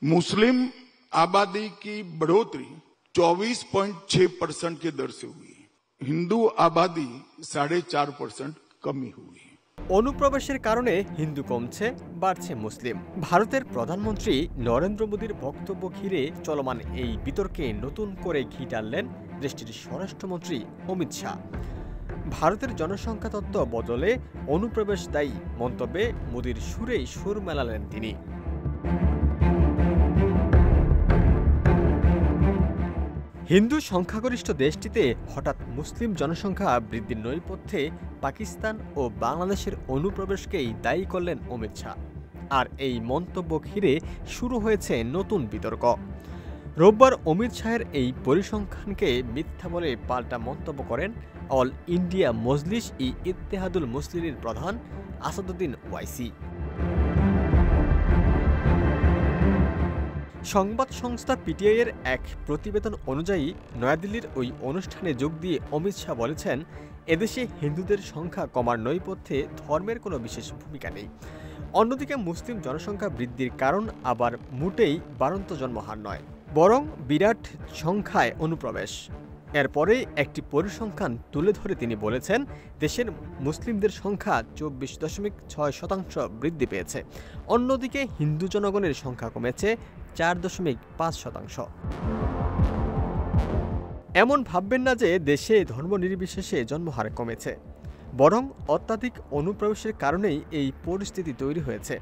मुस्लिम आबादी की बढ़ोतरी 24.6% के दर से हुई। हिंदू आबादी 4.5% कमी हुई। অনুপ্রবেশের কারণে হিন্দু কমছে, বাড়ছে মুসলিম। ভারতের প্রধানমন্ত্রী নরেন্দ্র মোদীর বক্তব্য ঘিরে চলমান এই বিতর্কে নতুন করে ঘি টানলেন দেশটির স্বরাষ্ট্রমন্ত্রী অমিত শাহ। ভারতের জনসংখ্যা তত্ত্ব বদলে অনুপ্রবেশ দায়ী মন্তব্যে মোদীর সুরেই সুর মেলালেন তিনি। হিন্দু সংখ্যাগরিষ্ঠ দেশটিতে হঠাৎ মুসলিম জনসংখ্যা বৃদ্ধির নৈপথ্যে পাকিস্তান ও বাংলাদেশের অনুপ্রবেশকেই দায়ী করলেন অমিত শাহ। আর এই মন্তব্য ঘিরে শুরু হয়েছে নতুন বিতর্ক। রোববার অমিত শাহের এই পরিসংখ্যানকে মিথ্যা বলে পাল্টা মন্তব্য করেন অল ইন্ডিয়া মজলিস ই ইত্তেহাদুল মুসলিমের প্রধান আসাদুদ্দিন ওয়াইসি। সংবাদ সংস্থা পিটিআইয়ের এক প্রতিবেদন অনুযায়ী নয়াদিল্লির ওই অনুষ্ঠানে যোগ দিয়ে অমিত শাহ বলেছেন, এদেশে হিন্দুদের সংখ্যা কমার নৈপথ্যে ধর্মের কোনো বিশেষ ভূমিকা নেই। অন্যদিকে মুসলিম জনসংখ্যা বৃদ্ধির কারণ আবার মোটেই বাড়ন্ত জন্মহার নয়, বরং বিরাট সংখ্যায় অনুপ্রবেশ। এরপরে একটি পরিসংখ্যান তুলে ধরে তিনি বলেছেন, দেশের মুসলিমদের সংখ্যা 24.6% বৃদ্ধি পেয়েছে। অন্যদিকে হিন্দু জনগণের সংখ্যা কমেছে 4.5%। এমন ভাববেন না যে দেশে ধর্ম নির্বিশেষে জন্মহার কমেছে, বরং অত্যাধিক অনুপ্রবেশের কারণেই এই পরিস্থিতি তৈরি হয়েছে।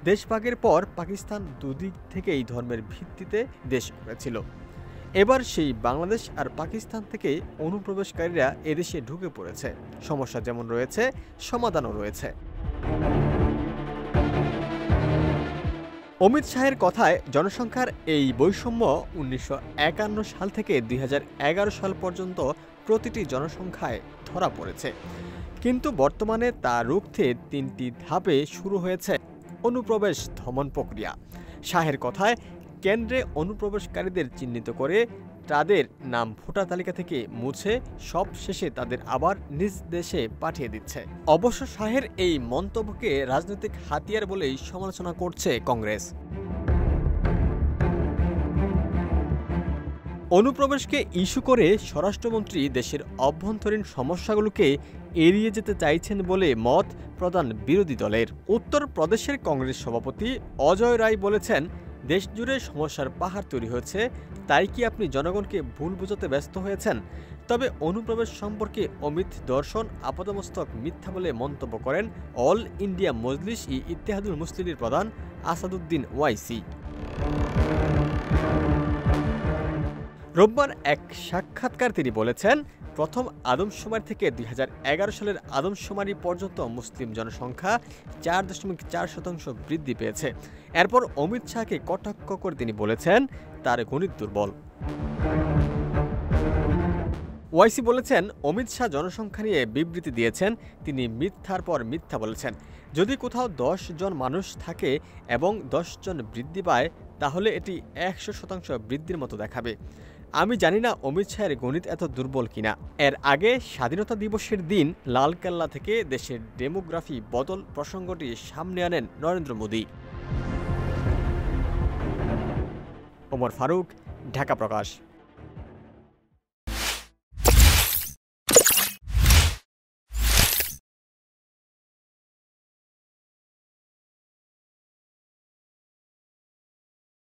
দেশভাগের পর পাকিস্তান দুদিক থেকেই ধর্মের ভিত্তিতে দেশ গড়েছিল। এবার সেই বাংলাদেশ আর পাকিস্তান থেকে অনুপ্রবেশকারীরা এদেশে ঢুকে পড়েছে। সমস্যা যেমন রয়েছে, সমাধানও রয়েছে। অমিত শাহের কথায় জনসংখ্যার এই বৈষম্য 1951 সাল থেকে 2011 সাল পর্যন্ত প্রতিটি জনসংখ্যায় ধরা পড়েছে। কিন্তু বর্তমানে তা রুখতে 3টি ধাপে শুরু হয়েছে অনুপ্রবেশ দমন প্রক্রিয়া। শাহের কথায়, কেন্দ্রে অনুপ্রবেশকারীদের চিহ্নিত করে তাদের নাম ভোটার তালিকা থেকে মুছে সব শেষে তাদের আবার নিজ দেশে পাঠিয়ে দিচ্ছে। অবশ্য শাহের এই মন্তব্যকে রাজনৈতিক হাতিয়ার বলেই সমালোচনা করছে কংগ্রেস। অনুপ্রবেশকে ইস্যু করে স্বরাষ্ট্রমন্ত্রী দেশের অভ্যন্তরীণ সমস্যাগুলোকে এড়িয়ে যেতে চাইছেন বলে মত প্রধান বিরোধী দলের। উত্তর প্রদেশের কংগ্রেস সভাপতি অজয় রায় বলেছেন, দেশ জুড়ে সমস্যার পাহাড় তৈরি হয়েছে, তাই কি আপনি জনগণকে ভুল বোঝাতে ব্যস্ত হয়েছেন? তবে অনুপ্রবেশ সম্পর্কে অমিত দর্শন আপাতমস্তক মিথ্যা বলে মন্তব্য করেন অল ইন্ডিয়া মজলিস ই ইত্তেহাদুল মুসলিমের প্রধান আসাদুদ্দিন ওয়াইসি। রোববার এক সাক্ষাৎকার তিনি বলেছেন, প্রথম আদমশুমারি থেকে 2011 সালের আদমশুমারি পর্যন্ত মুসলিম জনসংখ্যা 4.4% বৃদ্ধি পেয়েছে। এরপর অমিত শাহকে কটাক্ষ করে তিনি বলেছেন, তার গণিত দুর্বল। ওয়াইসি বলেছেন, অমিত শাহ জনসংখ্যা নিয়ে বিবৃতি দিয়েছেন, তিনি মিথ্যার পর মিথ্যা বলেছেন। যদি কোথাও 10 জন মানুষ থাকে এবং 10 জন বৃদ্ধি পায়, তাহলে এটি 100% বৃদ্ধির মতো দেখাবে। আমি জানি না অমিত শাহের গণিত এত দুর্বল কিনা। এর আগে স্বাধীনতা দিবসের দিন লালকেল্লা থেকে দেশের ডেমোগ্রাফি বদল প্রসঙ্গটি সামনে আনেন নরেন্দ্র মোদী। ওমর ফারুক, ঢাকা প্রকাশ।